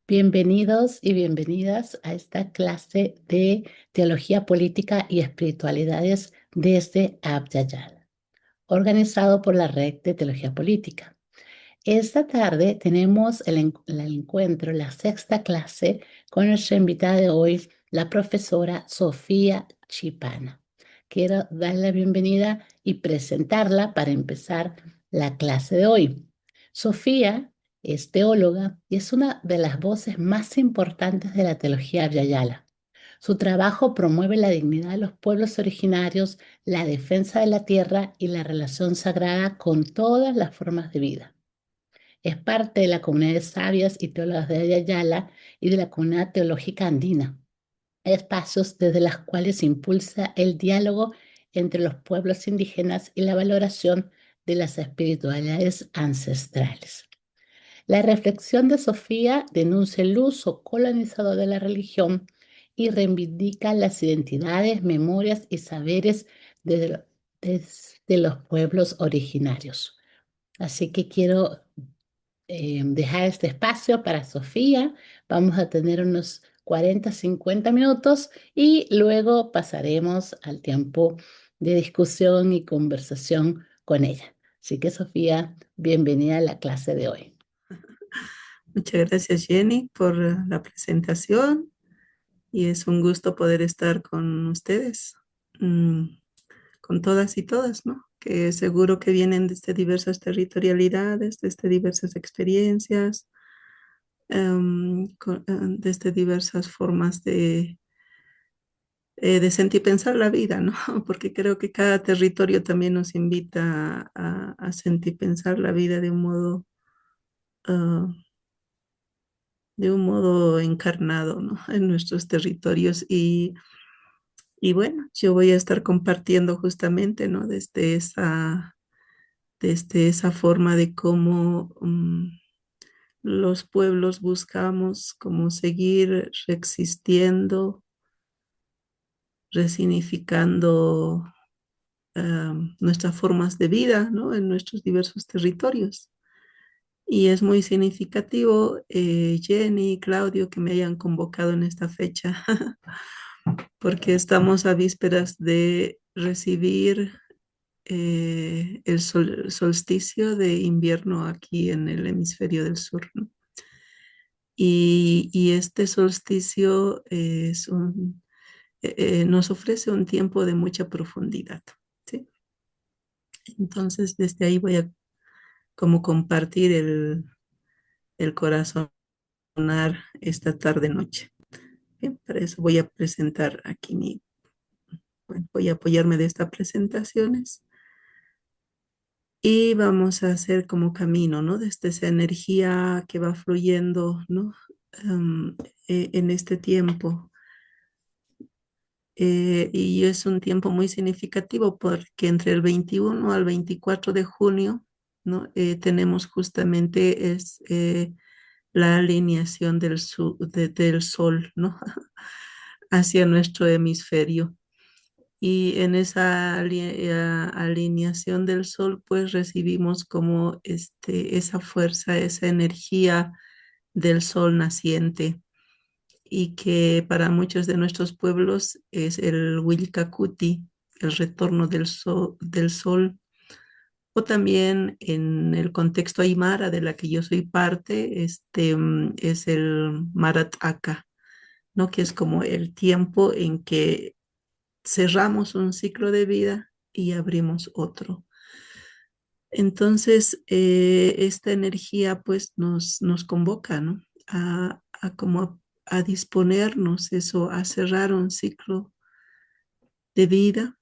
Bienvenidos y bienvenidas a esta clase de Teología Política y Espiritualidades desde Abya, organizado por la Red de Teología Política. Esta tarde tenemos el encuentro, la sexta clase, con nuestra invitada de hoy, la profesora Sofía Chipana. Quiero darle la bienvenida y presentarla para empezar la clase de hoy. Sofía es teóloga y es una de las voces más importantes de la teología Vyayala. Su trabajo promueve la dignidad de los pueblos originarios, la defensa de la tierra y la relación sagrada con todas las formas de vida. Es parte de la comunidad de sabias y teólogas de Ayala y de la comunidad teológica andina, espacios desde los cuales se impulsa el diálogo entre los pueblos indígenas y la valoración de las espiritualidades ancestrales. La reflexión de Sofía denuncia el uso colonizador de la religión y reivindica las identidades, memorias y saberes desde los pueblos originarios. Así que quiero dejar este espacio para Sofía. Vamos a tener unos 40, 50 minutos y luego pasaremos al tiempo de discusión y conversación con ella. Así que Sofía, bienvenida a la clase de hoy. Muchas gracias, Jenny, por la presentación y es un gusto poder estar con ustedes, mm, con todas y todas, ¿no? Que seguro que vienen desde diversas territorialidades, desde diversas experiencias, desde diversas formas de sentir y pensar la vida, ¿no? Porque creo que cada territorio también nos invita a sentir y pensar la vida ah, de un modo encarnado, ¿no? En nuestros territorios. Y bueno, yo voy a estar compartiendo justamente, ¿no? Desde esa forma de cómo los pueblos buscamos cómo seguir existiendo, resignificando nuestras formas de vida, ¿no? En nuestros diversos territorios. Y es muy significativo, Jenny, Claudio, que me hayan convocado en esta fecha, porque estamos a vísperas de recibir el solsticio de invierno aquí en el hemisferio del sur, ¿no? Y este solsticio nos ofrece un tiempo de mucha profundidad, ¿sí? Entonces, desde ahí voy a como compartir el corazonar esta tarde-noche. Bien, para eso voy a presentar aquí bueno, voy a apoyarme de estas presentaciones y vamos a hacer como camino, ¿no? Desde esa energía que va fluyendo, ¿no? Em, en este tiempo. Y es un tiempo muy significativo porque entre el 21 al 24 de junio, ¿no? Tenemos justamente la alineación del sol, ¿no? Hacia nuestro hemisferio. Y en esa alineación del sol, pues recibimos como esa fuerza, esa energía del sol naciente y que para muchos de nuestros pueblos es el Willkakuti, el retorno del sol, o también en el contexto aymara de la que yo soy parte, es el Marat Aka, ¿no? Que es como el tiempo en que cerramos un ciclo de vida y abrimos otro. Entonces, esta energía pues nos convoca, ¿no? A como a disponernos eso, a cerrar un ciclo de vida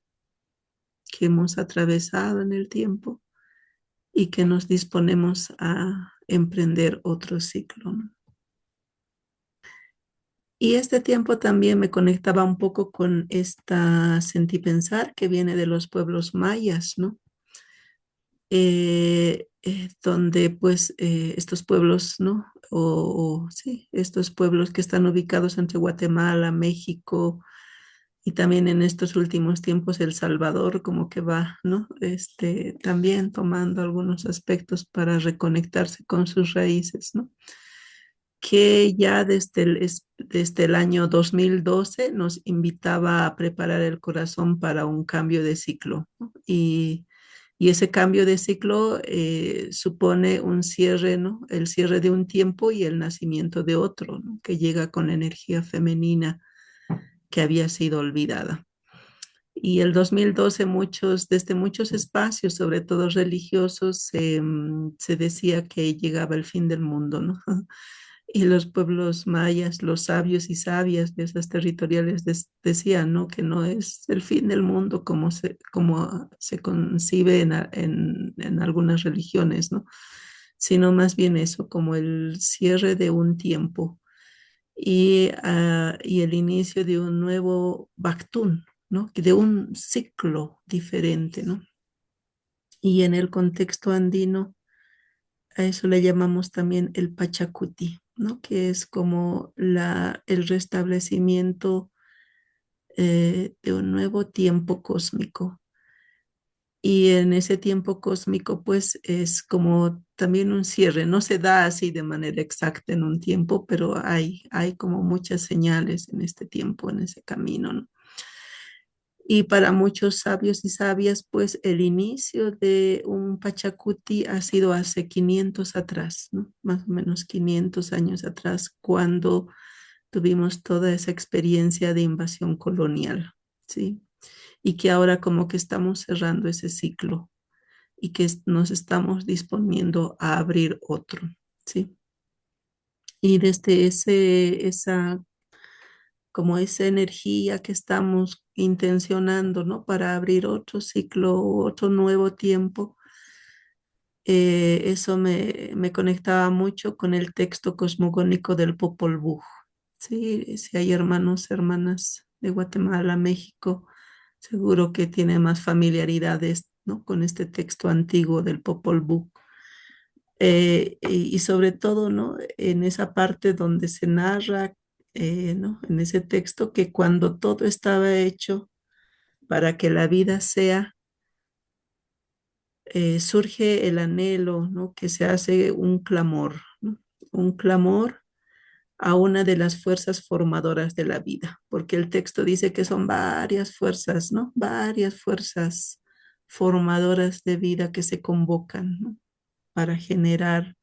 que hemos atravesado en el tiempo y que nos disponemos a emprender otro ciclo, ¿no? Y este tiempo también me conectaba un poco con esta sentipensar que viene de los pueblos mayas, ¿no? Donde pues estos pueblos, ¿no? Sí, estos pueblos que están ubicados entre Guatemala, México y también en estos últimos tiempos El Salvador como que va, ¿no? También tomando algunos aspectos para reconectarse con sus raíces, ¿no? que ya desde el año 2012 nos invitaba a preparar el corazón para un cambio de ciclo, ¿no? Y ese cambio de ciclo supone un cierre, ¿no? El cierre de un tiempo y el nacimiento de otro, ¿no? Que llega con la energía femenina que había sido olvidada. Y el 2012 desde muchos espacios, sobre todo religiosos, se decía que llegaba el fin del mundo, ¿no? Y los pueblos mayas, los sabios y sabias de esas territoriales decían, ¿no? Que no es el fin del mundo como se concibe en algunas religiones, ¿no? Sino más bien eso, como el cierre de un tiempo y el inicio de un nuevo Bactún, ¿no? De un ciclo diferente, ¿no? Y en el contexto andino, a eso le llamamos también el Pachacuti, ¿no? Que es como el restablecimiento de un nuevo tiempo cósmico. Y en ese tiempo cósmico, pues es como también un cierre. No se da así de manera exacta en un tiempo, pero hay como muchas señales en este tiempo, en ese camino, ¿no? Y para muchos sabios y sabias, pues el inicio de un Pachacuti ha sido hace 500 atrás, ¿no? Más o menos 500 años atrás, cuando tuvimos toda esa experiencia de invasión colonial, ¿sí? Y que ahora como que estamos cerrando ese ciclo y que nos estamos disponiendo a abrir otro, ¿sí? Y desde como esa energía que estamos intencionando, ¿no? Para abrir otro ciclo, otro nuevo tiempo, eso me conectaba mucho con el texto cosmogónico del Popol Vuh. Sí, si hay hermanos, hermanas de Guatemala, México, seguro que tiene más familiaridades, ¿no? Con este texto antiguo del Popol Vuh. Y sobre todo, ¿no? En esa parte donde se narra, ¿no? En ese texto que cuando todo estaba hecho para que la vida sea, surge el anhelo, ¿no? Que se hace un clamor, ¿no? Un clamor a una de las fuerzas formadoras de la vida, porque el texto dice que son varias fuerzas, ¿no? Varias fuerzas formadoras de vida que se convocan, ¿no? Para generar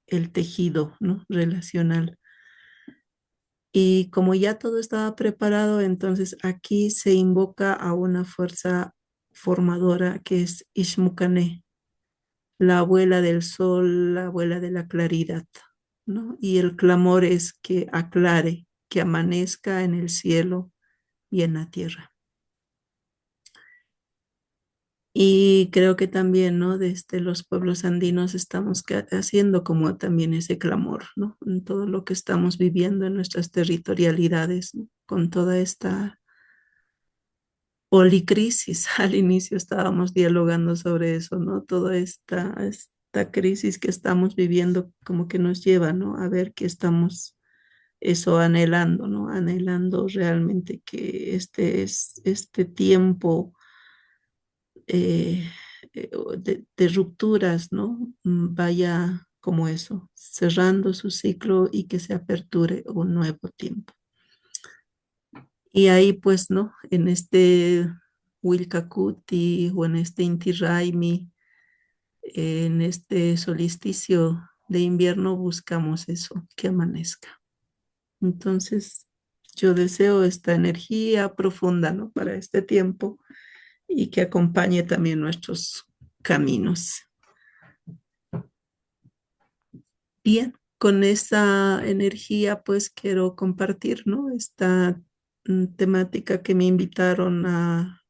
el tejido, ¿no? Relacional. Y como ya todo estaba preparado, entonces aquí se invoca a una fuerza formadora que es Ishmukane, la abuela del sol, la abuela de la claridad, ¿no? Y el clamor es que aclare, que amanezca en el cielo y en la tierra. Y creo que también, ¿no? Desde los pueblos andinos estamos haciendo como también ese clamor, ¿no? En todo lo que estamos viviendo en nuestras territorialidades, ¿no? Con toda esta policrisis. Al inicio estábamos dialogando sobre eso, ¿no? Toda esta crisis que estamos viviendo como que nos lleva, ¿no? A ver que estamos eso anhelando, ¿no? Anhelando realmente que este tiempo eh, de rupturas, ¿no? Vaya como eso, cerrando su ciclo y que se aperture un nuevo tiempo. Y ahí pues, ¿no? En este Wilcacuti o en este Inti Raymi, en este solsticio de invierno buscamos eso, que amanezca. Entonces, yo deseo esta energía profunda, ¿no? Para este tiempo y que acompañe también nuestros caminos. Bien, con esa energía pues quiero compartir, ¿no? Esta temática que me invitaron a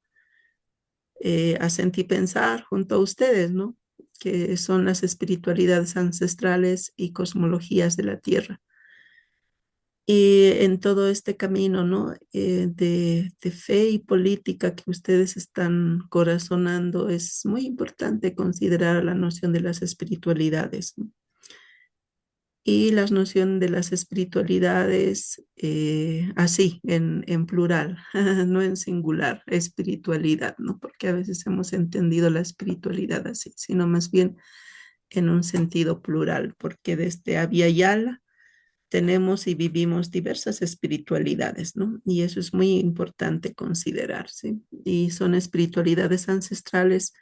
sentir pensar junto a ustedes, ¿no? Que son las espiritualidades ancestrales y cosmologías de la Tierra. Y en todo este camino, ¿no? De fe y política que ustedes están corazonando, es muy importante considerar la noción de las espiritualidades, ¿no? Y la noción de las espiritualidades así, en plural, no en singular, espiritualidad, ¿no? Porque a veces hemos entendido la espiritualidad así, sino más bien en un sentido plural, porque desde Abya Yala tenemos y vivimos diversas espiritualidades, ¿no? Y eso es muy importante considerar, ¿sí? Y son espiritualidades ancestrales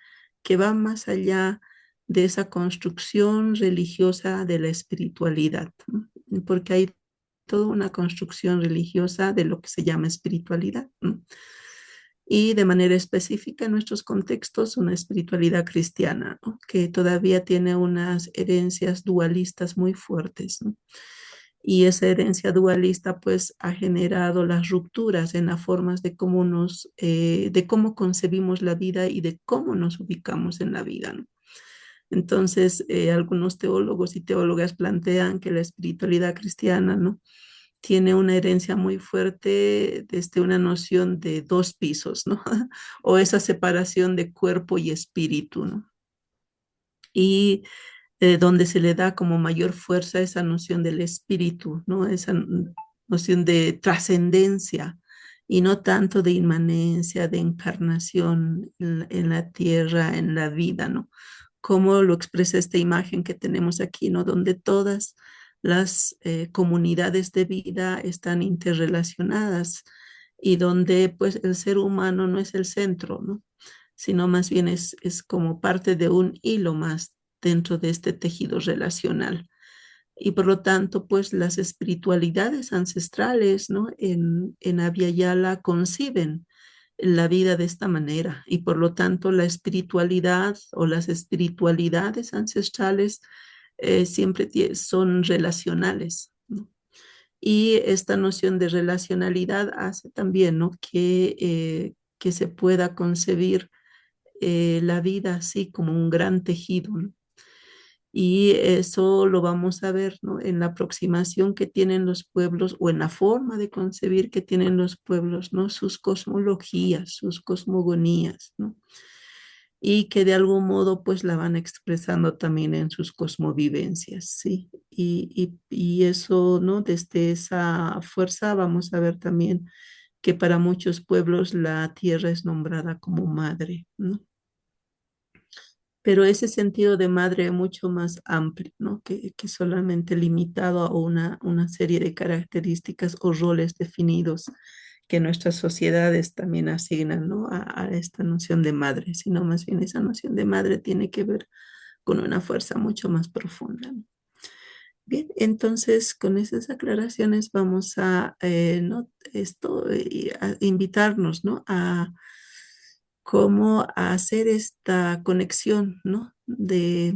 que van más allá de esa construcción religiosa de la espiritualidad, ¿no? Porque hay toda una construcción religiosa de lo que se llama espiritualidad, ¿no? Y de manera específica en nuestros contextos una espiritualidad cristiana, ¿no? Que todavía tiene unas herencias dualistas muy fuertes, ¿no? Y esa herencia dualista pues ha generado las rupturas en las formas de cómo de cómo concebimos la vida y de cómo nos ubicamos en la vida, ¿no? Entonces, algunos teólogos y teólogas plantean que la espiritualidad cristiana, ¿no? Tiene una herencia muy fuerte desde una noción de dos pisos, ¿no? O esa separación de cuerpo y espíritu, ¿no? Y donde se le da como mayor fuerza a esa noción del espíritu, ¿no? Esa noción de trascendencia y no tanto de inmanencia, de encarnación en la tierra, en la vida, ¿no? Como lo expresa esta imagen que tenemos aquí, ¿no? Donde todas las comunidades de vida están interrelacionadas y donde pues el ser humano no es el centro, ¿no? Sino más bien es como parte de un hilo más dentro de este tejido relacional. Y por lo tanto, pues las espiritualidades ancestrales, ¿no? En Abya Yala conciben la vida de esta manera y por lo tanto la espiritualidad o las espiritualidades ancestrales siempre son relacionales, ¿no? Y esta noción de relacionalidad hace también, ¿no? Que se pueda concebir la vida así como un gran tejido, ¿no? Y eso lo vamos a ver, ¿no? En la aproximación que tienen los pueblos o en la forma de concebir que tienen los pueblos, ¿no? Sus cosmologías, sus cosmogonías, ¿no? Y que de algún modo pues la van expresando también en sus cosmovivencias, ¿sí? Y eso, ¿no? Desde esa fuerza vamos a ver también que para muchos pueblos la tierra es nombrada como madre, ¿no? Pero ese sentido de madre es mucho más amplio, ¿no? Que solamente limitado a una serie de características o roles definidos que nuestras sociedades también asignan, ¿no? A esta noción de madre, sino más bien esa noción de madre tiene que ver con una fuerza mucho más profunda, ¿no? Bien, entonces con esas aclaraciones vamos a, ¿no? A invitarnos, ¿no? A cómo hacer esta conexión, ¿no? De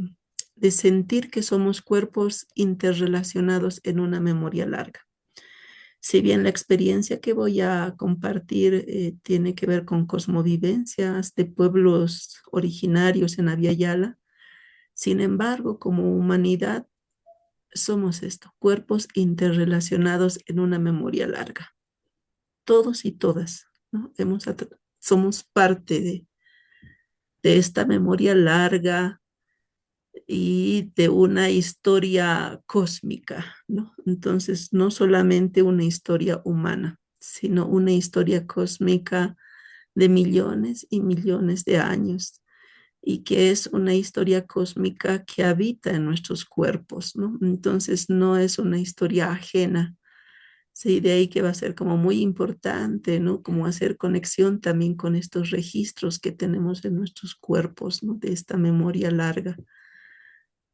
sentir que somos cuerpos interrelacionados en una memoria larga. Si bien la experiencia que voy a compartir tiene que ver con cosmovivencias de pueblos originarios en Abya Yala, sin embargo, como humanidad, somos esto, cuerpos interrelacionados en una memoria larga. Todos y todas, ¿no? Somos parte de esta memoria larga y de una historia cósmica, ¿no? Entonces, no solamente una historia humana, sino una historia cósmica de millones y millones de años y que es una historia cósmica que habita en nuestros cuerpos, ¿no? Entonces, no es una historia ajena. Sí, de ahí que va a ser como muy importante, ¿no? Como hacer conexión también con estos registros que tenemos en nuestros cuerpos, ¿no? De esta memoria larga.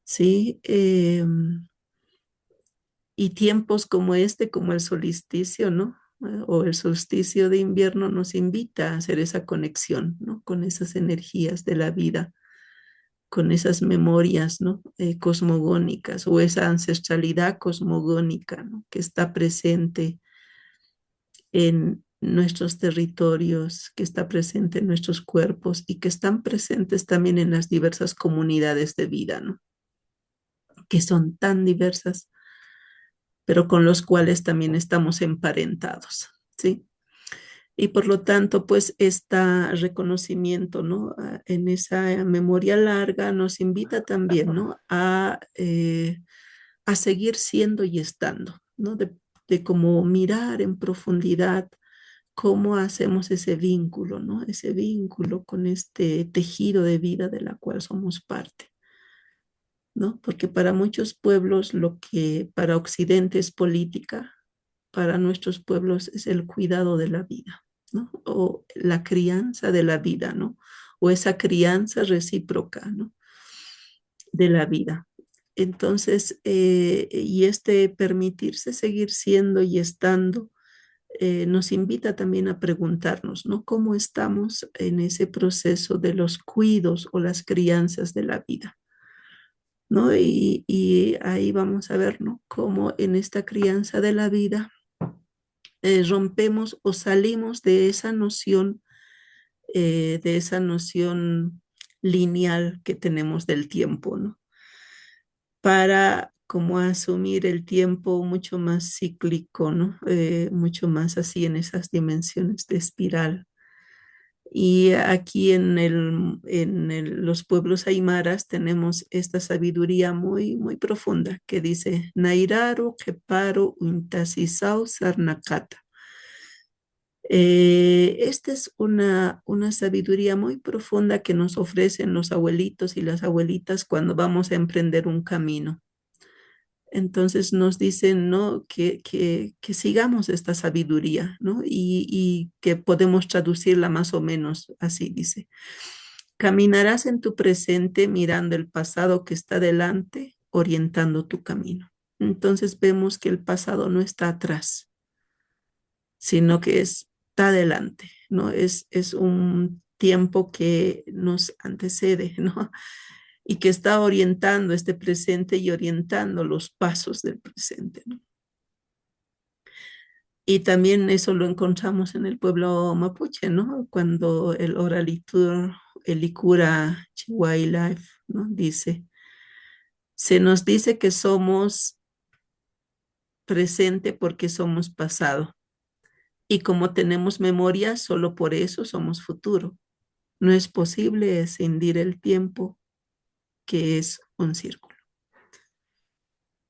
Sí, y tiempos como este, como el solsticio, ¿no? O el solsticio de invierno nos invita a hacer esa conexión, ¿no? Con esas energías de la vida, con esas memorias, ¿no? Cosmogónicas o esa ancestralidad cosmogónica, ¿no? Que está presente en nuestros territorios, que está presente en nuestros cuerpos y que están presentes también en las diversas comunidades de vida, ¿no? Que son tan diversas, pero con los cuales también estamos emparentados, ¿sí? Y por lo tanto, pues, este reconocimiento, ¿no? En esa memoria larga nos invita también, ¿no? A seguir siendo y estando, ¿no? De cómo mirar en profundidad cómo hacemos ese vínculo, ¿no? Ese vínculo con este tejido de vida de la cual somos parte. ¿no? Porque para muchos pueblos lo que para Occidente es política, para nuestros pueblos es el cuidado de la vida, ¿no? O la crianza de la vida, ¿no? O esa crianza recíproca, ¿no? De la vida. Entonces, y este permitirse seguir siendo y estando, nos invita también a preguntarnos, ¿no? ¿Cómo estamos en ese proceso de los cuidos o las crianzas de la vida? ¿No? Y ahí vamos a ver, ¿no? Cómo en esta crianza de la vida rompemos o salimos de esa noción lineal que tenemos del tiempo, ¿no? Para como asumir el tiempo mucho más cíclico, ¿no? Mucho más así en esas dimensiones de espiral. Y aquí los pueblos aymaras tenemos esta sabiduría muy, muy profunda que dice, Nairaru Keparo Untasisau Sarnakata. Esta es una sabiduría muy profunda que nos ofrecen los abuelitos y las abuelitas cuando vamos a emprender un camino. Entonces nos dicen, ¿no? Que sigamos esta sabiduría, ¿no? Y que podemos traducirla más o menos así, dice. Caminarás en tu presente mirando el pasado que está delante, orientando tu camino. Entonces vemos que el pasado no está atrás, sino que está adelante, ¿no? Es un tiempo que nos antecede, ¿no? Y que está orientando este presente y orientando los pasos del presente, ¿no? Y también eso lo encontramos en el pueblo mapuche, ¿no? Cuando el oralitur, el Licura Chihuahua, ¿no? Dice, se nos dice que somos presente porque somos pasado. Y como tenemos memoria, solo por eso somos futuro. No es posible escindir el tiempo, que es un círculo.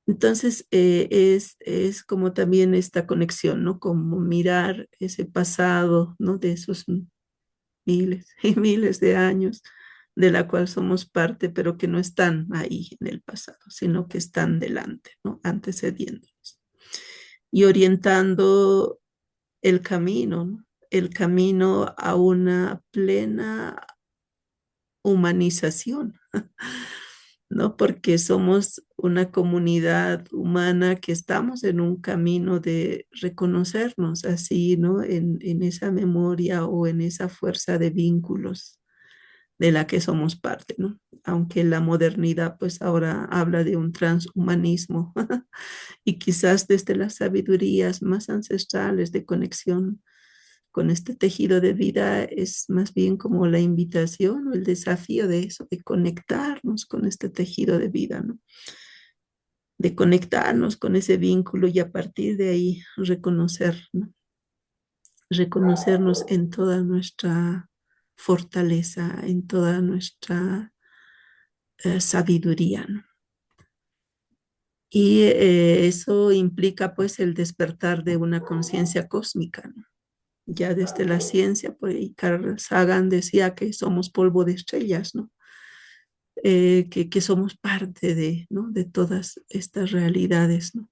Entonces, es como también esta conexión, ¿no? Como mirar ese pasado, ¿no? De esos miles y miles de años de la cual somos parte, pero que no están ahí en el pasado, sino que están delante, ¿no? Antecediéndonos y orientando el camino, ¿no? El camino a una plena humanización, ¿no? Porque somos una comunidad humana que estamos en un camino de reconocernos así, ¿no? En esa memoria o en esa fuerza de vínculos de la que somos parte, ¿no? Aunque la modernidad pues ahora habla de un transhumanismo y quizás desde las sabidurías más ancestrales de conexión con este tejido de vida es más bien como la invitación o el desafío de eso, de conectarnos con este tejido de vida, ¿no? De conectarnos con ese vínculo y a partir de ahí reconocer, ¿no? Reconocernos en toda nuestra fortaleza, en toda nuestra sabiduría, ¿no? Y eso implica pues el despertar de una conciencia cósmica, ¿no? Ya desde la ciencia, por ahí Carl Sagan decía que somos polvo de estrellas, ¿no? Que somos parte de, ¿no? De todas estas realidades, ¿no?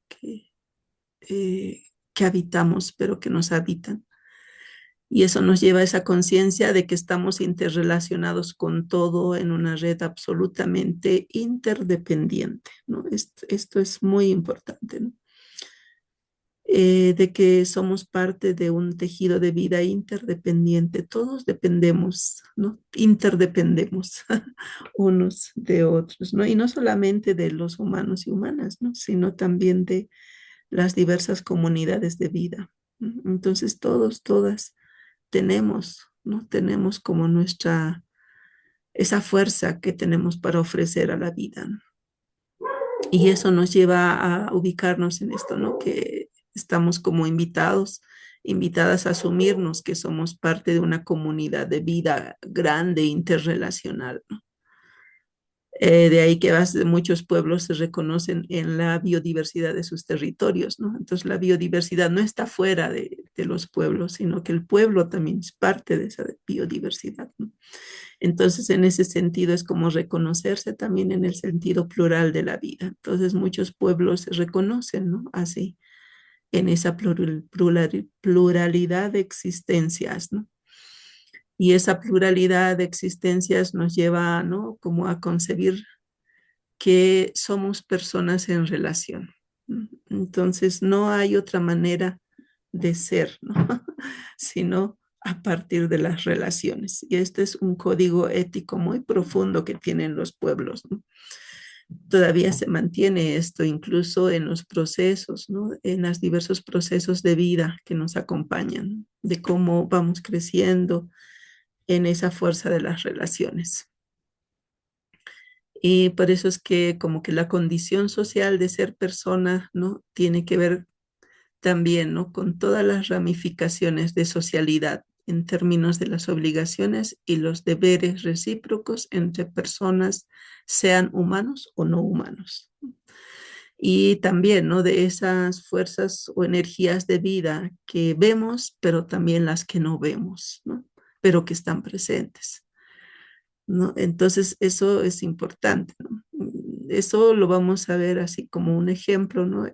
Eh, que habitamos, pero que nos habitan. Y eso nos lleva a esa conciencia de que estamos interrelacionados con todo en una red absolutamente interdependiente, ¿no? Esto es muy importante, ¿no? De que somos parte de un tejido de vida interdependiente. Todos dependemos, ¿no? Interdependemos unos de otros, ¿no? Y no solamente de los humanos y humanas, ¿no? Sino también de las diversas comunidades de vida. ¿No? Entonces, todos, todas tenemos, ¿no? Tenemos como esa fuerza que tenemos para ofrecer a la vida, ¿no? Y eso nos lleva a ubicarnos en esto, ¿no? Que estamos como invitadas a asumirnos que somos parte de una comunidad de vida grande, interrelacional, ¿no? De ahí que muchos pueblos se reconocen en la biodiversidad de sus territorios, ¿no? Entonces la biodiversidad no está fuera de los pueblos, sino que el pueblo también es parte de esa biodiversidad, ¿no? Entonces en ese sentido es como reconocerse también en el sentido plural de la vida. Entonces muchos pueblos se reconocen, ¿no? Así, en esa pluralidad de existencias, ¿no? Y esa pluralidad de existencias nos lleva, ¿no? Como a concebir que somos personas en relación. Entonces, no hay otra manera de ser, ¿no? Sino a partir de las relaciones. Y este es un código ético muy profundo que tienen los pueblos, ¿no? Todavía se mantiene esto incluso en los procesos, ¿no? En los diversos procesos de vida que nos acompañan, de cómo vamos creciendo en esa fuerza de las relaciones. Y por eso es que como que la condición social de ser persona, ¿no? Tiene que ver también, ¿no? Con todas las ramificaciones de socialidad en términos de las obligaciones y los deberes recíprocos entre personas, sean humanos o no humanos. Y también, ¿no? De esas fuerzas o energías de vida que vemos, pero también las que no vemos, ¿no? Pero que están presentes. ¿No? Entonces, eso es importante, ¿no? Eso lo vamos a ver así como un ejemplo, ¿no?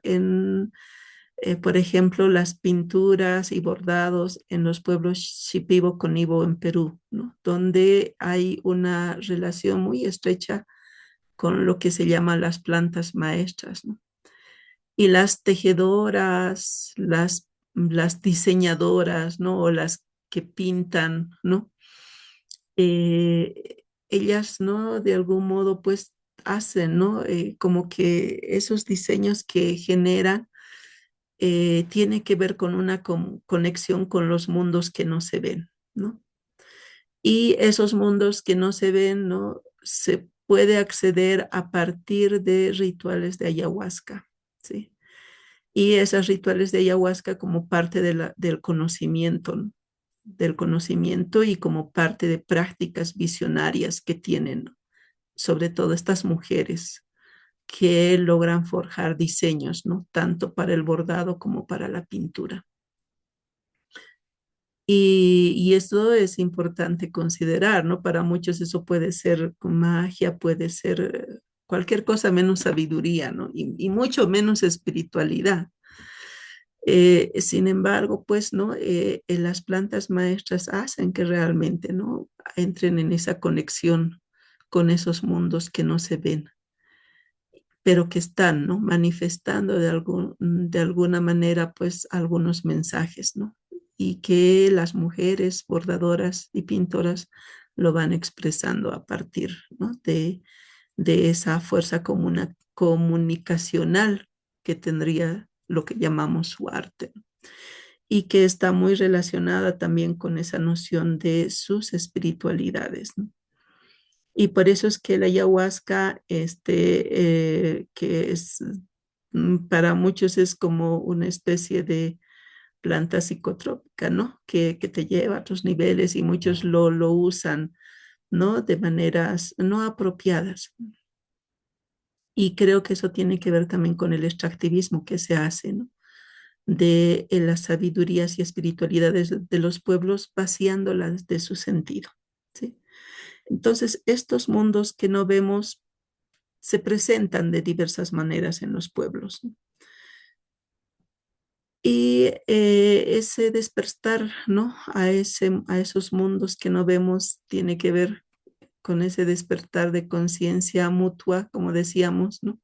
Por ejemplo, las pinturas y bordados en los pueblos Shipibo con Ibo en Perú, ¿no? Donde hay una relación muy estrecha con lo que se llama las plantas maestras, ¿no? Y las tejedoras, las diseñadoras, ¿no? O las que pintan, ¿no? Ellas, ¿no? De algún modo, pues hacen, ¿no? Como que esos diseños que generan tiene que ver con una conexión con los mundos que no se ven, ¿no? Y esos mundos que no se ven, ¿no? Se puede acceder a partir de rituales de ayahuasca, ¿sí? Y esos rituales de ayahuasca como parte del conocimiento, ¿no? Del conocimiento y como parte de prácticas visionarias que tienen, ¿no? Sobre todo estas mujeres que logran forjar diseños, ¿no? Tanto para el bordado como para la pintura. Y eso es importante considerar, ¿no? Para muchos eso puede ser magia, puede ser cualquier cosa menos sabiduría, ¿no? Y mucho menos espiritualidad. Sin embargo, pues, ¿no? Las plantas maestras hacen que realmente, ¿no? Entren en esa conexión con esos mundos que no se ven, pero que están, ¿no? Manifestando de alguna manera, pues, algunos mensajes, ¿no? Y que las mujeres bordadoras y pintoras lo van expresando a partir, ¿no? De esa fuerza comunicacional que tendría lo que llamamos su arte, ¿no? Y que está muy relacionada también con esa noción de sus espiritualidades, ¿no? Y por eso es que la ayahuasca, que es para muchos es como una especie de planta psicotrópica, ¿no? Que te lleva a otros niveles y muchos lo usan, ¿no? De maneras no apropiadas. Y creo que eso tiene que ver también con el extractivismo que se hace, ¿no? De las sabidurías y espiritualidades de los pueblos, vaciándolas de su sentido, ¿sí? Entonces, estos mundos que no vemos se presentan de diversas maneras en los pueblos, ¿no? Y ese despertar, ¿no? A esos mundos que no vemos tiene que ver con ese despertar de conciencia mutua, como decíamos, ¿no?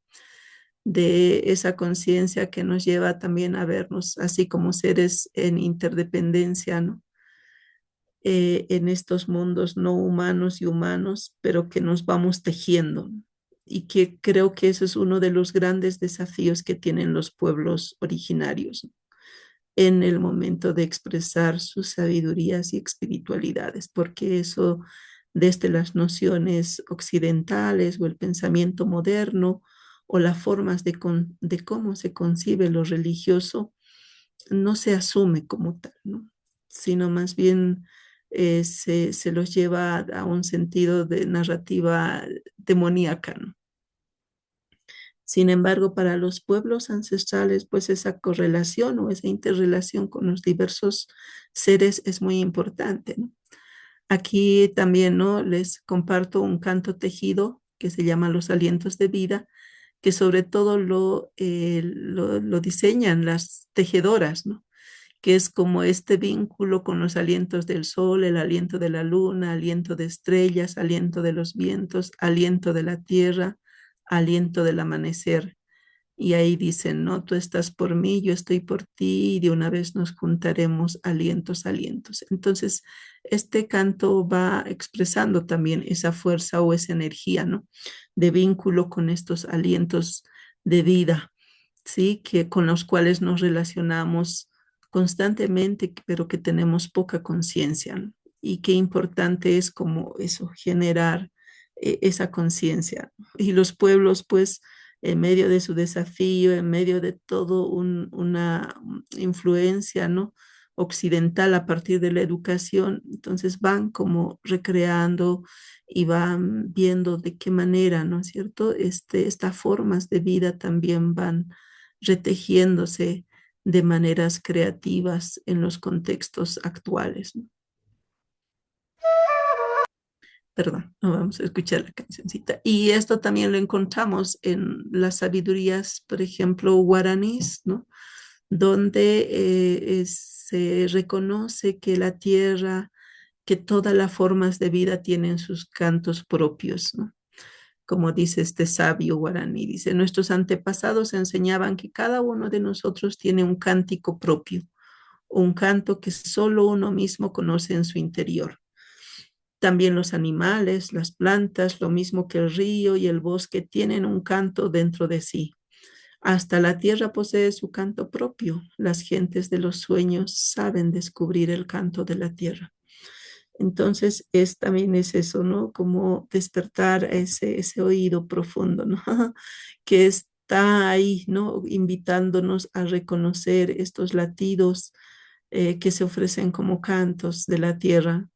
De esa conciencia que nos lleva también a vernos así como seres en interdependencia, ¿no? En estos mundos no humanos y humanos, pero que nos vamos tejiendo, ¿no? Y que creo que eso es uno de los grandes desafíos que tienen los pueblos originarios, ¿no? En el momento de expresar sus sabidurías y espiritualidades, porque eso desde las nociones occidentales o el pensamiento moderno o las formas de cómo se concibe lo religioso, no se asume como tal, ¿no? Sino más bien se los lleva a un sentido de narrativa demoníaca, ¿no? Sin embargo, para los pueblos ancestrales, pues esa correlación o esa interrelación con los diversos seres es muy importante, ¿no? Aquí también, ¿no? Les comparto un canto tejido que se llama Los Alientos de Vida, que sobre todo lo diseñan las tejedoras, ¿no? Que es como este vínculo con los alientos del sol, el aliento de la luna, aliento de estrellas, aliento de los vientos, aliento de la tierra, aliento del amanecer. Y ahí dicen, no, tú estás por mí, yo estoy por ti, y de una vez nos juntaremos alientos, alientos. Entonces, este canto va expresando también esa fuerza o esa energía, ¿no? De vínculo con estos alientos de vida, ¿sí? Que con los cuales nos relacionamos constantemente, pero que tenemos poca conciencia, ¿no? Y qué importante es como eso, generar esa conciencia. Y los pueblos, pues, en medio de su desafío, en medio de todo una influencia, ¿no? Occidental a partir de la educación, entonces van como recreando y van viendo de qué manera, ¿no es cierto? Estas formas de vida también van retejiéndose de maneras creativas en los contextos actuales, ¿no? Perdón, no vamos a escuchar la cancioncita. Y esto también lo encontramos en las sabidurías, por ejemplo, guaraníes, ¿no? Donde se reconoce que la tierra, que todas las formas de vida tienen sus cantos propios, ¿no? Como dice este sabio guaraní, dice, nuestros antepasados enseñaban que cada uno de nosotros tiene un cántico propio, un canto que solo uno mismo conoce en su interior. También los animales, las plantas, lo mismo que el río y el bosque, tienen un canto dentro de sí. Hasta la tierra posee su canto propio. Las gentes de los sueños saben descubrir el canto de la tierra. Entonces, también es eso, ¿no? Como despertar ese oído profundo, ¿no? Que está ahí, ¿no? Invitándonos a reconocer estos latidos que se ofrecen como cantos de la tierra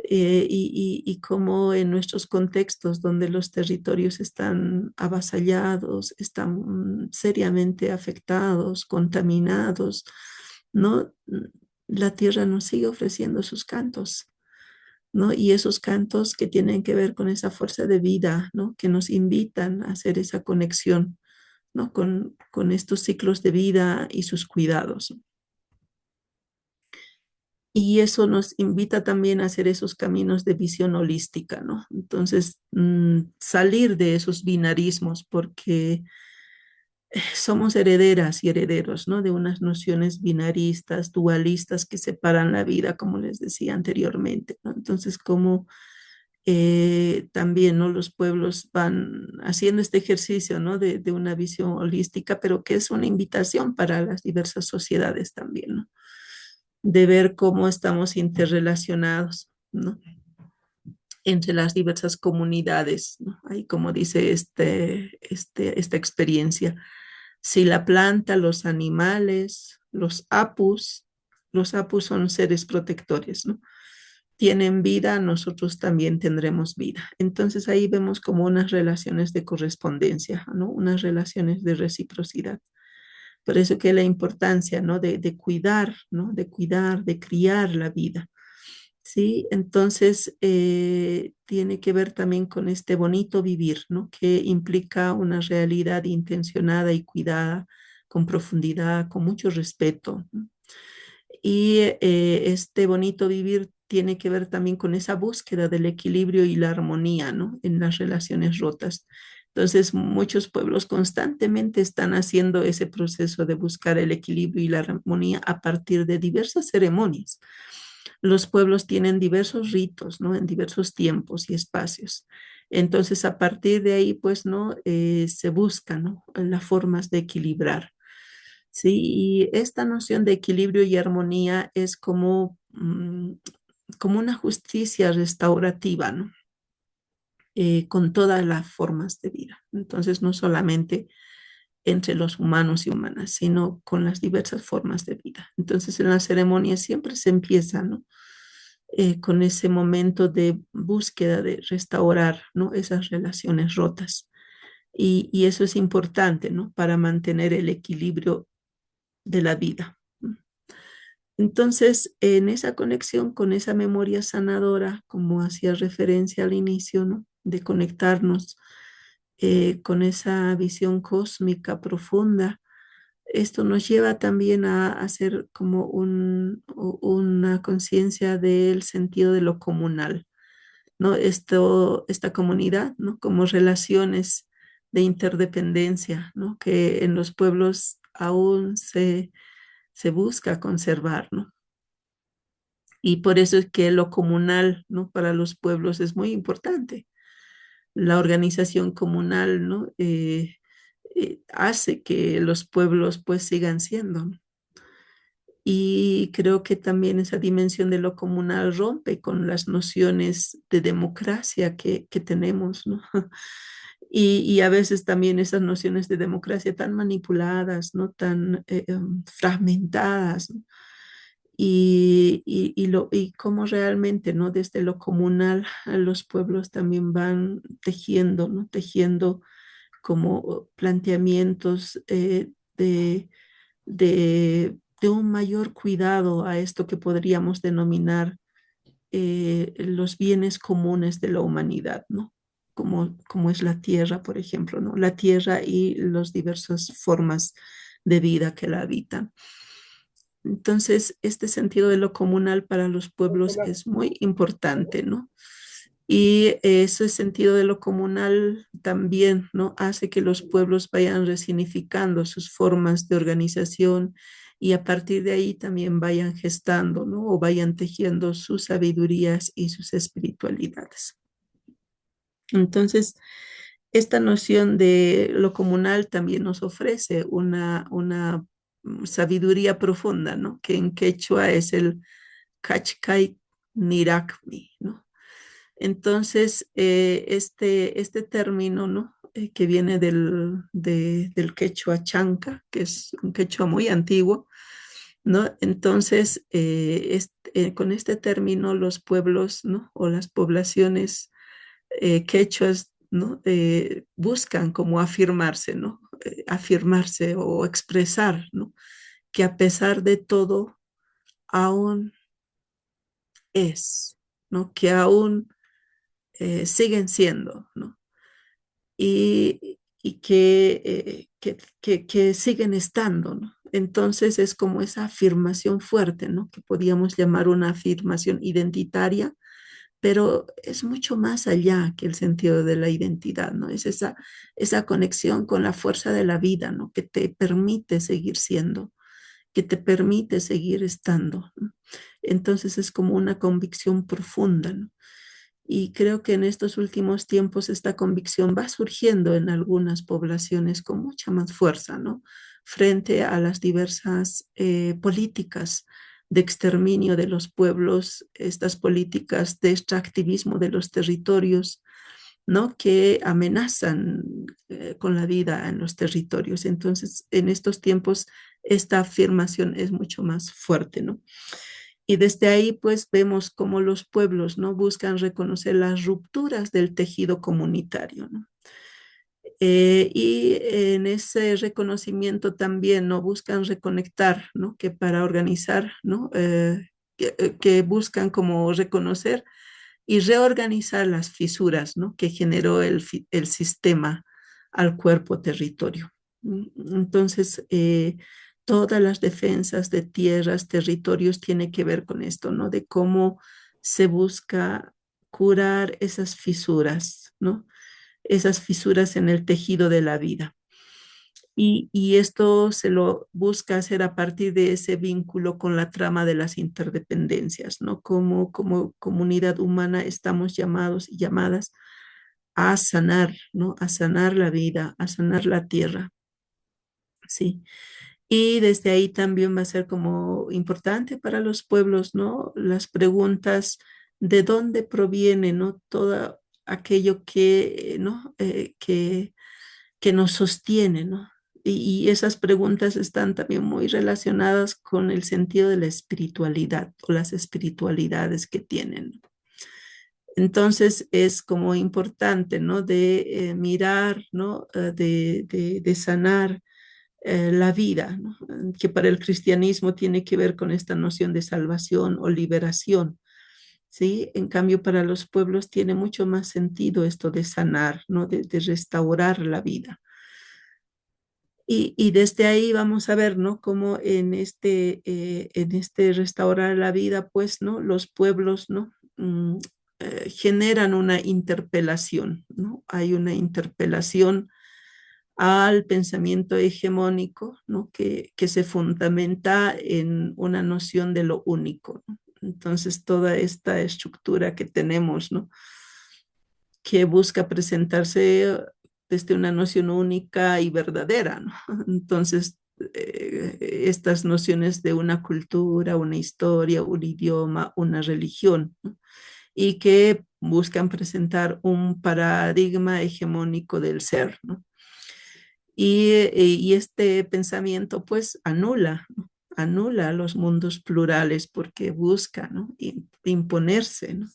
y cómo en nuestros contextos donde los territorios están avasallados, están seriamente afectados, contaminados, ¿no? La tierra nos sigue ofreciendo sus cantos, ¿no? Y esos cantos que tienen que ver con esa fuerza de vida, ¿no? Que nos invitan a hacer esa conexión, ¿no? Con estos ciclos de vida y sus cuidados. Y eso nos invita también a hacer esos caminos de visión holística, ¿no? Entonces, salir de esos binarismos porque somos herederas y herederos, ¿no? De unas nociones binaristas, dualistas que separan la vida, como les decía anteriormente, ¿no? Entonces, como también, ¿no? Los pueblos van haciendo este ejercicio, ¿no? De una visión holística, pero que es una invitación para las diversas sociedades también, ¿no? De ver cómo estamos interrelacionados, ¿no? Entre las diversas comunidades, ¿no? Ahí como dice esta experiencia, si la planta, los animales, los apus son seres protectores, ¿no? Tienen vida, nosotros también tendremos vida. Entonces ahí vemos como unas relaciones de correspondencia, ¿no? Unas relaciones de reciprocidad. Por eso que la importancia, ¿no? De cuidar, ¿no? De cuidar, de criar la vida, ¿sí? Entonces, tiene que ver también con este bonito vivir, ¿no? Que implica una realidad intencionada y cuidada, con profundidad, con mucho respeto, ¿no? Y este bonito vivir tiene que ver también con esa búsqueda del equilibrio y la armonía, ¿no? En las relaciones rotas. Entonces, muchos pueblos constantemente están haciendo ese proceso de buscar el equilibrio y la armonía a partir de diversas ceremonias. Los pueblos tienen diversos ritos, ¿no? En diversos tiempos y espacios. Entonces, a partir de ahí, pues, ¿no? Se buscan, ¿no? Las formas de equilibrar. Sí, y esta noción de equilibrio y armonía es como, como una justicia restaurativa, ¿no? Con todas las formas de vida. Entonces, no solamente entre los humanos y humanas, sino con las diversas formas de vida. Entonces, en las ceremonias siempre se empieza, ¿no? con ese momento de búsqueda de restaurar, ¿no? Esas relaciones rotas. Y eso es importante, ¿no? Para mantener el equilibrio de la vida. Entonces, en esa conexión con esa memoria sanadora, como hacía referencia al inicio, ¿no? De conectarnos con esa visión cósmica profunda, esto nos lleva también a hacer como una conciencia del sentido de lo comunal, ¿no? Esta comunidad, ¿no? Como relaciones de interdependencia, ¿no? Que en los pueblos aún se busca conservar, ¿no? Y por eso es que lo comunal, ¿no? Para los pueblos es muy importante. La organización comunal, ¿no? Hace que los pueblos pues sigan siendo, ¿no? Y creo que también esa dimensión de lo comunal rompe con las nociones de democracia que tenemos, ¿no? Y a veces también esas nociones de democracia tan manipuladas, ¿no? Tan fragmentadas, ¿no? Y cómo realmente, ¿no? Desde lo comunal, los pueblos también van tejiendo, ¿no? Tejiendo como planteamientos de un mayor cuidado a esto que podríamos denominar los bienes comunes de la humanidad, ¿no? Como es la tierra, por ejemplo, ¿no? La tierra y las diversas formas de vida que la habitan. Entonces, este sentido de lo comunal para los pueblos es muy importante, ¿no? Y ese sentido de lo comunal también, ¿no? Hace que los pueblos vayan resignificando sus formas de organización y a partir de ahí también vayan gestando, ¿no? O vayan tejiendo sus sabidurías y sus espiritualidades. Entonces, esta noción de lo comunal también nos ofrece una sabiduría profunda, ¿no? Que en quechua es el Kachkai Nirakmi, ¿no? Entonces, este término, ¿no? Que viene del quechua chanca, que es un quechua muy antiguo, ¿no? Entonces, con este término, los pueblos, ¿no? O las poblaciones quechuas, ¿no? Buscan como afirmarse, ¿no? Afirmarse o expresar, ¿no? Que a pesar de todo, aún es, ¿no? Que aún siguen siendo, ¿no? Y que siguen estando, ¿no? Entonces es como esa afirmación fuerte, ¿no? Que podríamos llamar una afirmación identitaria, pero es mucho más allá que el sentido de la identidad, ¿no? Es esa conexión con la fuerza de la vida, ¿no? Que te permite seguir siendo, que te permite seguir estando, ¿no? Entonces es como una convicción profunda, ¿no? Y creo que en estos últimos tiempos esta convicción va surgiendo en algunas poblaciones con mucha más fuerza, ¿no? Frente a las diversas políticas de exterminio de los pueblos, estas políticas de extractivismo de los territorios, ¿no? Que amenazan con la vida en los territorios. Entonces, en estos tiempos, esta afirmación es mucho más fuerte, ¿no? Y desde ahí, pues, vemos cómo los pueblos, ¿no? Buscan reconocer las rupturas del tejido comunitario, ¿no? Y en ese reconocimiento también, ¿no? Buscan reconectar, ¿no? Que para organizar, ¿no? Que buscan como reconocer y reorganizar las fisuras, ¿no? Que generó el sistema al cuerpo territorio. Entonces, todas las defensas de tierras, territorios, tiene que ver con esto, ¿no? De cómo se busca curar esas fisuras, ¿no? Esas fisuras en el tejido de la vida. Y esto se lo busca hacer a partir de ese vínculo con la trama de las interdependencias, ¿no? Como comunidad humana estamos llamados y llamadas a sanar, ¿no? A sanar la vida, a sanar la tierra, ¿sí? Y desde ahí también va a ser como importante para los pueblos, ¿no? Las preguntas de dónde proviene, ¿no? Todo aquello que, ¿no? Que nos sostiene, ¿no? y esas preguntas están también muy relacionadas con el sentido de la espiritualidad o las espiritualidades que tienen. Entonces es como importante, ¿no? De mirar, ¿no? De sanar la vida, ¿no? Que para el cristianismo tiene que ver con esta noción de salvación o liberación, ¿sí? En cambio, para los pueblos tiene mucho más sentido esto de sanar, ¿no? De restaurar la vida. Y desde ahí vamos a ver, ¿no? Cómo en este restaurar la vida, pues, ¿no? Los pueblos, ¿no? Generan una interpelación, ¿no? Hay una interpelación al pensamiento hegemónico, ¿no? Que se fundamenta en una noción de lo único, ¿no? Entonces, toda esta estructura que tenemos, ¿no? Que busca presentarse desde una noción única y verdadera, ¿no? Entonces, estas nociones de una cultura, una historia, un idioma, una religión, ¿no? Y que buscan presentar un paradigma hegemónico del ser, ¿no? Y este pensamiento pues anula, ¿no? Anula los mundos plurales porque busca, ¿no? Imponerse, ¿no?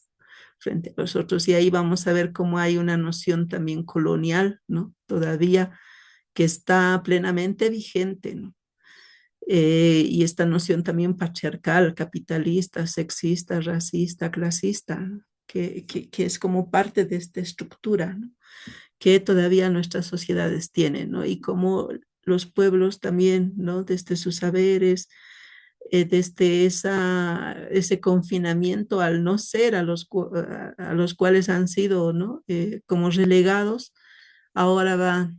Frente a los otros. Y ahí vamos a ver cómo hay una noción también colonial, ¿no? Todavía que está plenamente vigente, ¿no? Y esta noción también patriarcal, capitalista, sexista, racista, clasista, ¿no? Que es como parte de esta estructura, ¿no? Que todavía nuestras sociedades tienen, ¿no? Y cómo los pueblos también, ¿no? Desde sus saberes, desde ese confinamiento al no ser a los cuales han sido, ¿no? Como relegados, ahora va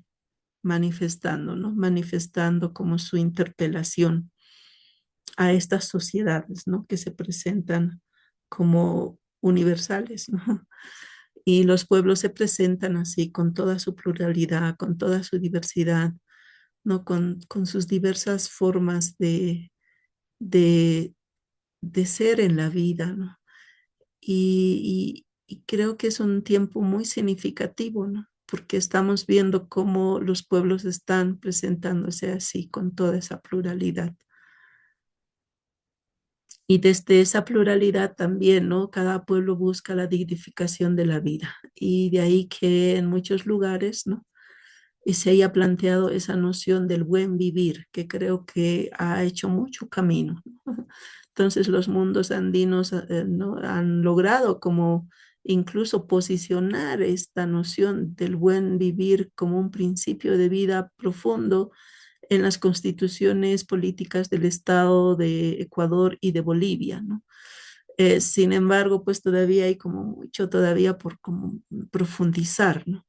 manifestando, ¿no? Manifestando como su interpelación a estas sociedades, ¿no? Que se presentan como universales, ¿no? Y los pueblos se presentan así, con toda su pluralidad, con toda su diversidad, ¿no? Con sus diversas formas de, de ser en la vida, ¿no? Y creo que es un tiempo muy significativo, ¿no? Porque estamos viendo cómo los pueblos están presentándose así, con toda esa pluralidad. Y desde esa pluralidad también, ¿no? Cada pueblo busca la dignificación de la vida. Y de ahí que en muchos lugares, ¿no? Y se haya planteado esa noción del buen vivir, que creo que ha hecho mucho camino, ¿no? Entonces los mundos andinos, ¿no? Han logrado como incluso posicionar esta noción del buen vivir como un principio de vida profundo en las constituciones políticas del Estado de Ecuador y de Bolivia, ¿no? Sin embargo, pues todavía hay como mucho todavía por como profundizar, ¿no?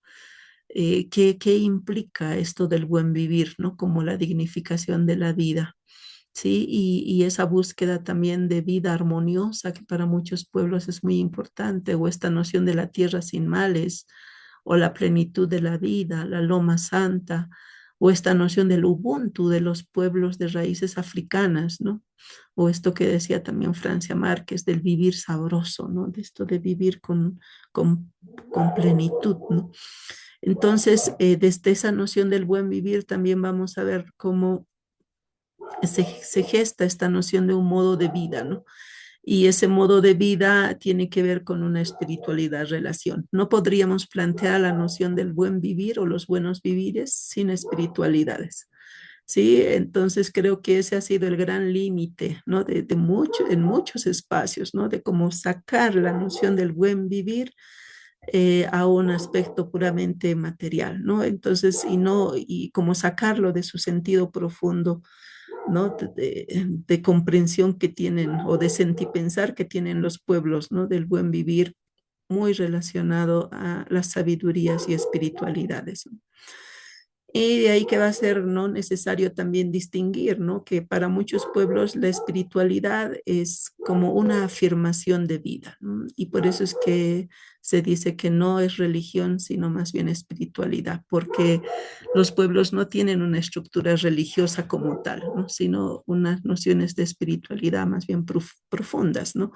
¿Qué implica esto del buen vivir, ¿no? Como la dignificación de la vida, ¿sí? Y esa búsqueda también de vida armoniosa, que para muchos pueblos es muy importante, o esta noción de la tierra sin males, o la plenitud de la vida, la loma santa, o esta noción del Ubuntu de los pueblos de raíces africanas, ¿no? O esto que decía también Francia Márquez, del vivir sabroso, ¿no? De esto de vivir con, con plenitud, ¿no? Entonces, desde esa noción del buen vivir también vamos a ver cómo se gesta esta noción de un modo de vida, ¿no? Y ese modo de vida tiene que ver con una espiritualidad relación. No podríamos plantear la noción del buen vivir o los buenos vivires sin espiritualidades. Sí, entonces creo que ese ha sido el gran límite, ¿no? En muchos espacios, ¿no? De cómo sacar la noción del buen vivir a un aspecto puramente material, ¿no? Entonces, y como sacarlo de su sentido profundo, ¿no? De comprensión que tienen o de sentipensar que tienen los pueblos, ¿no? Del buen vivir muy relacionado a las sabidurías y espiritualidades, ¿no? Y de ahí que va a ser no necesario también distinguir, ¿no? Que para muchos pueblos la espiritualidad es como una afirmación de vida, ¿no? Y por eso es que se dice que no es religión, sino más bien espiritualidad, porque los pueblos no tienen una estructura religiosa como tal, ¿no? Sino unas nociones de espiritualidad más bien profundas, ¿no?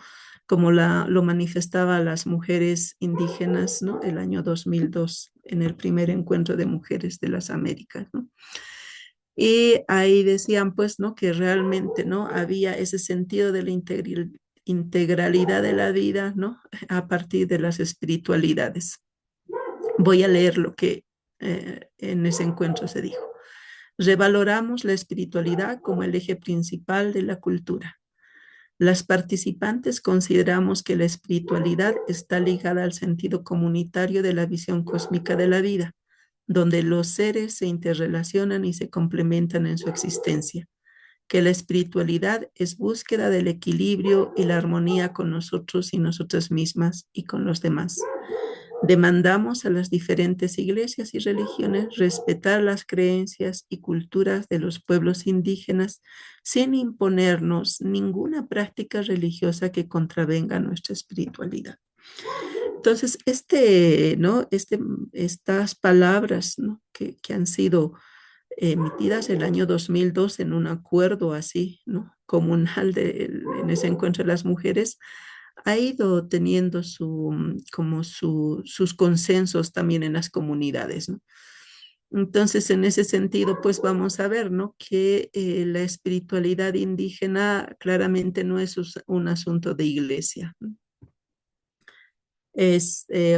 Como lo manifestaba las mujeres indígenas, ¿no? El año 2002 en el primer encuentro de mujeres de las Américas, ¿no? Y ahí decían, pues, ¿no? Que realmente, ¿no? Había ese sentido de la integralidad de la vida, ¿no? A partir de las espiritualidades. Voy a leer lo que en ese encuentro se dijo. Revaloramos la espiritualidad como el eje principal de la cultura. Las participantes consideramos que la espiritualidad está ligada al sentido comunitario de la visión cósmica de la vida, donde los seres se interrelacionan y se complementan en su existencia, que la espiritualidad es búsqueda del equilibrio y la armonía con nosotros y nosotras mismas y con los demás. Demandamos a las diferentes iglesias y religiones respetar las creencias y culturas de los pueblos indígenas sin imponernos ninguna práctica religiosa que contravenga nuestra espiritualidad. Entonces, ¿no? Estas palabras, ¿no? que han sido emitidas el año 2002 en un acuerdo así, ¿no? Comunal en ese encuentro de las mujeres, ha ido teniendo sus consensos también en las comunidades, ¿no? Entonces, en ese sentido, pues vamos a ver, ¿no? Que la espiritualidad indígena claramente no es un asunto de iglesia, ¿no?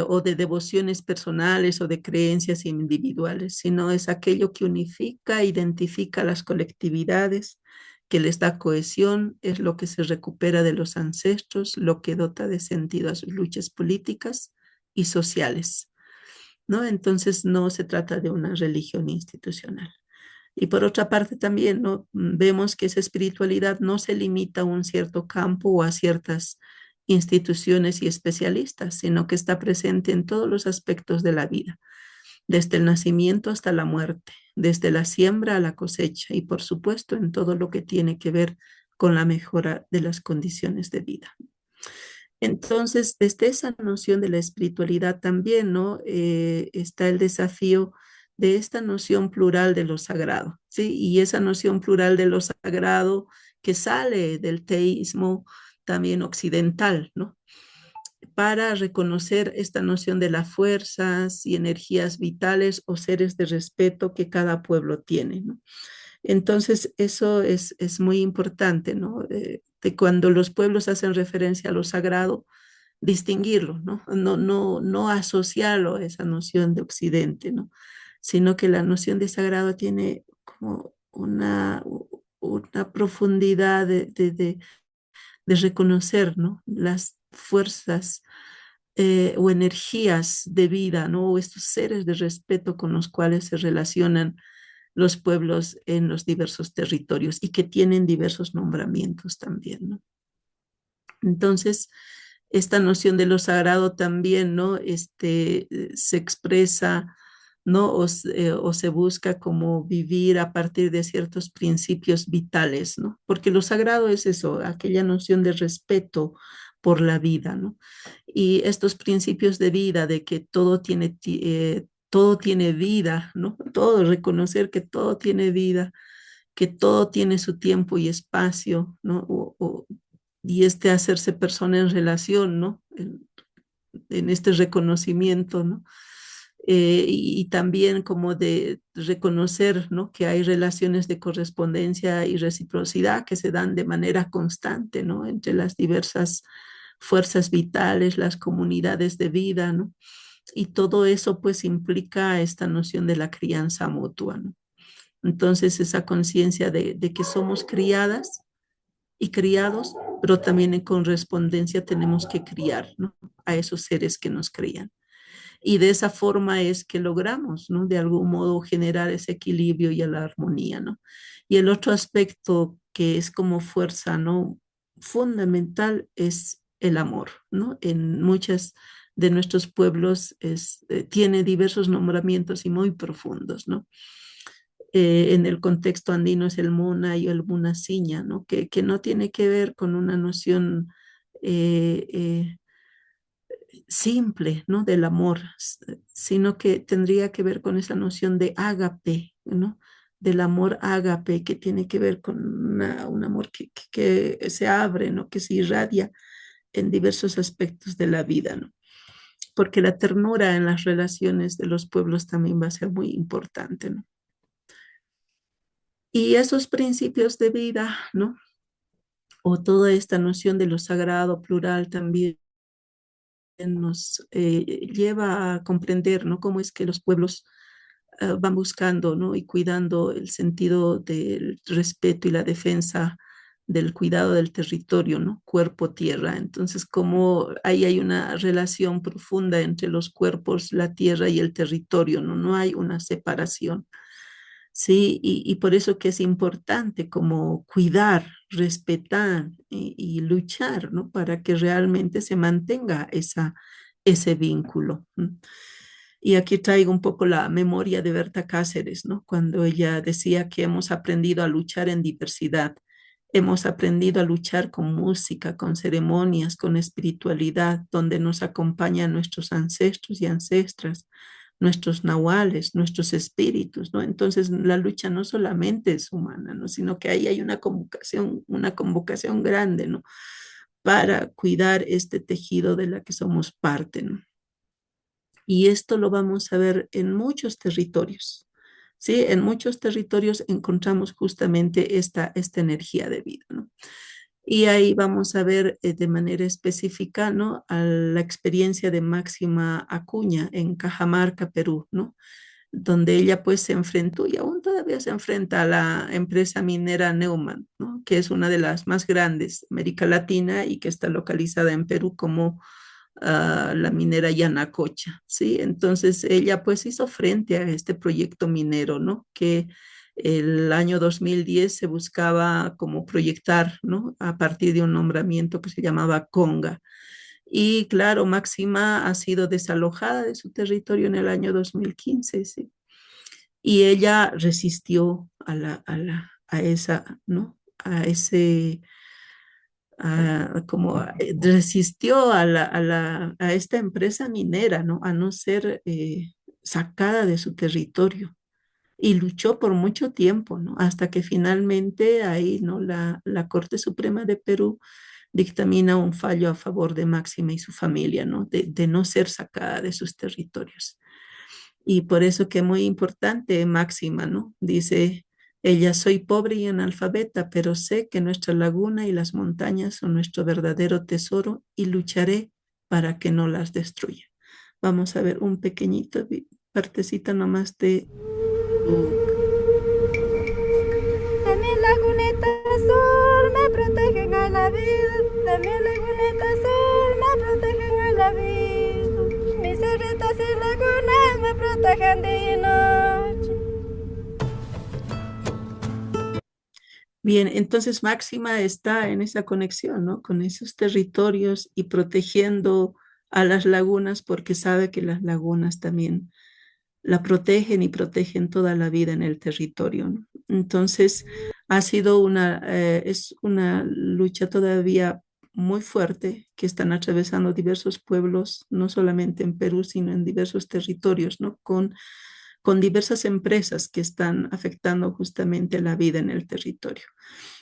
O de devociones personales o de creencias individuales, sino es aquello que unifica, identifica a las colectividades, que les da cohesión, es lo que se recupera de los ancestros, lo que dota de sentido a sus luchas políticas y sociales, ¿no? Entonces no se trata de una religión institucional. Y por otra parte también, ¿no? Vemos que esa espiritualidad no se limita a un cierto campo o a ciertas instituciones y especialistas, sino que está presente en todos los aspectos de la vida, desde el nacimiento hasta la muerte, desde la siembra a la cosecha y por supuesto en todo lo que tiene que ver con la mejora de las condiciones de vida. Entonces, desde esa noción de la espiritualidad también, ¿no? Está el desafío de esta noción plural de lo sagrado, ¿sí? Y esa noción plural de lo sagrado que sale del teísmo también occidental, ¿no? Para reconocer esta noción de las fuerzas y energías vitales o seres de respeto que cada pueblo tiene, ¿no? Entonces, eso es muy importante, ¿no? De cuando los pueblos hacen referencia a lo sagrado, distinguirlo, ¿no? No asociarlo a esa noción de Occidente, ¿no? Sino que la noción de sagrado tiene como una profundidad de reconocer, ¿no? Las fuerzas o energías de vida, ¿no? O estos seres de respeto con los cuales se relacionan los pueblos en los diversos territorios y que tienen diversos nombramientos también, ¿no? Entonces, esta noción de lo sagrado también, ¿no? Se expresa, ¿no? O se busca como vivir a partir de ciertos principios vitales, ¿no? Porque lo sagrado es eso, aquella noción de respeto por la vida, ¿no? Y estos principios de vida, de que todo tiene vida, ¿no? Todo, reconocer que todo tiene vida, que todo tiene su tiempo y espacio, ¿no? Y hacerse persona en relación, ¿no? En este reconocimiento, ¿no? Y también como de reconocer, ¿no? Que hay relaciones de correspondencia y reciprocidad que se dan de manera constante, ¿no? Entre las diversas fuerzas vitales, las comunidades de vida, ¿no? Y todo eso pues implica esta noción de la crianza mutua, ¿no? Entonces esa conciencia de que somos criadas y criados, pero también en correspondencia tenemos que criar, ¿no? A esos seres que nos crían. Y de esa forma es que logramos, ¿no? De algún modo generar ese equilibrio y la armonía, ¿no? Y el otro aspecto que es como fuerza, ¿no? Fundamental es el amor, ¿no? En muchas de nuestros pueblos tiene diversos nombramientos y muy profundos, ¿no? En el contexto andino es el Muna y el Munaciña, ¿no? Que no tiene que ver con una noción eh, eh, simple, ¿no? Del amor, sino que tendría que ver con esa noción de ágape, ¿no? Del amor ágape, que tiene que ver con un amor que se abre, ¿no? Que se irradia en diversos aspectos de la vida, ¿no? Porque la ternura en las relaciones de los pueblos también va a ser muy importante, ¿no? Y esos principios de vida, ¿no? O toda esta noción de lo sagrado, plural también nos lleva a comprender, ¿no? Cómo es que los pueblos van buscando, ¿no? Y cuidando el sentido del respeto y la defensa del cuidado del territorio, ¿no? Cuerpo-tierra. Entonces, como ahí hay una relación profunda entre los cuerpos, la tierra y el territorio, ¿no? No hay una separación. Sí, y por eso que es importante como cuidar, respetar y luchar, ¿no? Para que realmente se mantenga ese vínculo. Y aquí traigo un poco la memoria de Berta Cáceres, ¿no? Cuando ella decía que hemos aprendido a luchar en diversidad, hemos aprendido a luchar con música, con ceremonias, con espiritualidad, donde nos acompañan nuestros ancestros y ancestras, nuestros nahuales, nuestros espíritus, ¿no? Entonces la lucha no solamente es humana, ¿no? Sino que ahí hay una convocación grande, ¿no? Para cuidar este tejido de la que somos parte, ¿no? Y esto lo vamos a ver en muchos territorios. Sí, en muchos territorios encontramos justamente esta energía de vida, ¿no? Y ahí vamos a ver de manera específica, ¿no? A la experiencia de Máxima Acuña en Cajamarca, Perú, ¿no? Donde ella pues se enfrentó y aún todavía se enfrenta a la empresa minera Neumann, ¿no? Que es una de las más grandes de América Latina y que está localizada en Perú como la minera Yanacocha, ¿sí? Entonces ella pues hizo frente a este proyecto minero, ¿no? Que el año 2010 se buscaba como proyectar, ¿no? A partir de un nombramiento que se llamaba Conga. Y claro, Máxima ha sido desalojada de su territorio en el año 2015, ¿sí? Y ella resistió a esa, ¿no? A ese como resistió a esta empresa minera, ¿no? A no ser sacada de su territorio y luchó por mucho tiempo, ¿no? Hasta que finalmente ahí, ¿no? La Corte Suprema de Perú dictamina un fallo a favor de Máxima y su familia, ¿no? De no ser sacada de sus territorios. Y por eso que es muy importante Máxima, ¿no? Dice ella, soy pobre y analfabeta, pero sé que nuestra laguna y las montañas son nuestro verdadero tesoro y lucharé para que no las destruya. Vamos a ver un pequeñito partecita nomás de su... De mi lagunita azul me protegen a la vida. De mi lagunita azul me protegen a la vida. Mis cerritos y lagunas me protegen día y noche. Bien, entonces Máxima está en esa conexión, ¿no? Con esos territorios y protegiendo a las lagunas porque sabe que las lagunas también la protegen y protegen toda la vida en el territorio, ¿no? Entonces, ha sido es una lucha todavía muy fuerte que están atravesando diversos pueblos, no solamente en Perú, sino en diversos territorios, ¿no? Con diversas empresas que están afectando justamente la vida en el territorio.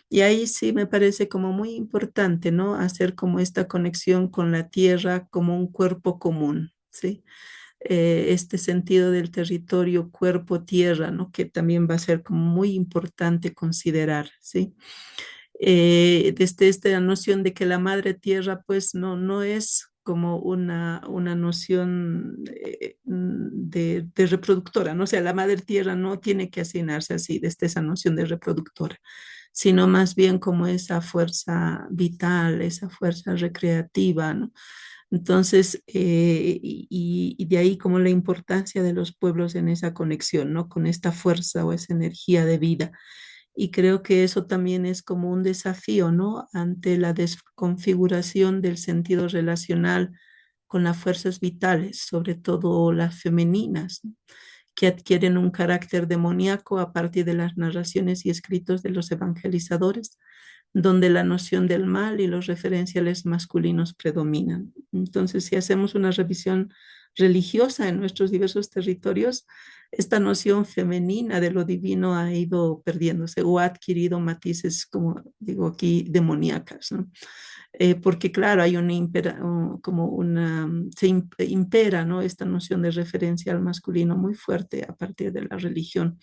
Y ahí sí me parece como muy importante, ¿no? Hacer como esta conexión con la tierra como un cuerpo común, ¿sí? Este sentido del territorio cuerpo-tierra, ¿no? Que también va a ser como muy importante considerar, ¿sí? Desde esta noción de que la madre tierra, pues, no es como una noción de reproductora, ¿no? O sea, la madre tierra no tiene que asignarse así, desde esa noción de reproductora, sino más bien como esa fuerza vital, esa fuerza recreativa, ¿no? Entonces, y de ahí como la importancia de los pueblos en esa conexión, ¿no? Con esta fuerza o esa energía de vida. Y creo que eso también es como un desafío, ¿no? Ante la desconfiguración del sentido relacional con las fuerzas vitales, sobre todo las femeninas, ¿no? Que adquieren un carácter demoníaco a partir de las narraciones y escritos de los evangelizadores, donde la noción del mal y los referenciales masculinos predominan. Entonces, si hacemos una revisión religiosa en nuestros diversos territorios, esta noción femenina de lo divino ha ido perdiéndose o ha adquirido matices, como digo aquí, demoníacas, ¿no? Porque claro, hay una como impera, ¿no? Esta noción de referencia al masculino muy fuerte a partir de la religión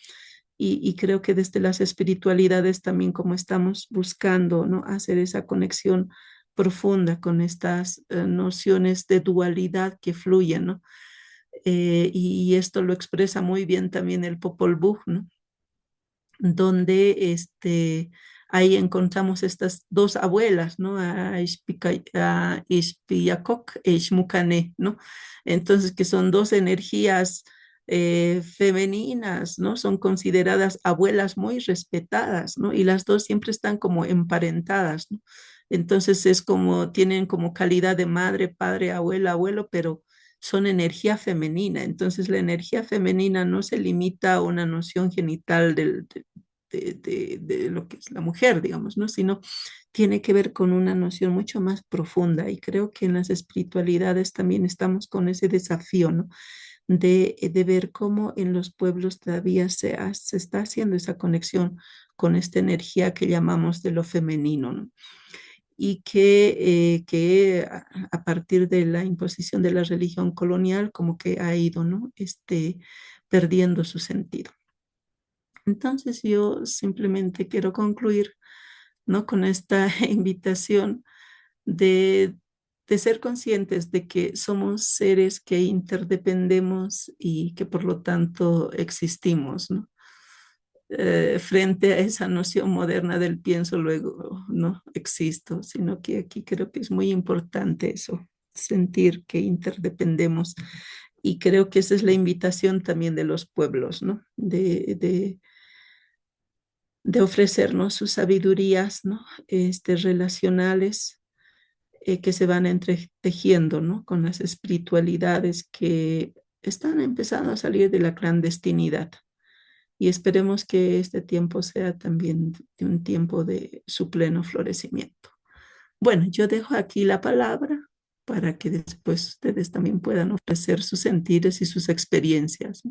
y creo que desde las espiritualidades también como estamos buscando, ¿no? Hacer esa conexión profunda con estas nociones de dualidad que fluyen, ¿no? Y esto lo expresa muy bien también el Popol Vuh, ¿no? Donde ahí encontramos estas dos abuelas, ¿no? A Ixpiacoc e Ixmucané, ¿no? Entonces, que son dos energías femeninas, ¿no? Son consideradas abuelas muy respetadas, ¿no? Y las dos siempre están como emparentadas, ¿no? Entonces es como, tienen como calidad de madre, padre, abuela, abuelo, pero son energía femenina. Entonces la energía femenina no se limita a una noción genital de lo que es la mujer, digamos, ¿no? Sino tiene que ver con una noción mucho más profunda y creo que en las espiritualidades también estamos con ese desafío, ¿no? De ver cómo en los pueblos todavía se está haciendo esa conexión con esta energía que llamamos de lo femenino, ¿no? Y que a partir de la imposición de la religión colonial como que ha ido, ¿no? Perdiendo su sentido. Entonces yo simplemente quiero concluir, ¿no? Con esta invitación de, de ser conscientes de que somos seres que interdependemos y que por lo tanto existimos, ¿no? Frente a esa noción moderna del pienso, luego no existo, sino que aquí creo que es muy importante eso, sentir que interdependemos. Y creo que esa es la invitación también de los pueblos, ¿no? De ofrecernos sus sabidurías, ¿no? Relacionales que se van entretejiendo, ¿no? Con las espiritualidades que están empezando a salir de la clandestinidad. Y esperemos que este tiempo sea también un tiempo de su pleno florecimiento. Bueno, yo dejo aquí la palabra para que después ustedes también puedan ofrecer sus sentires y sus experiencias.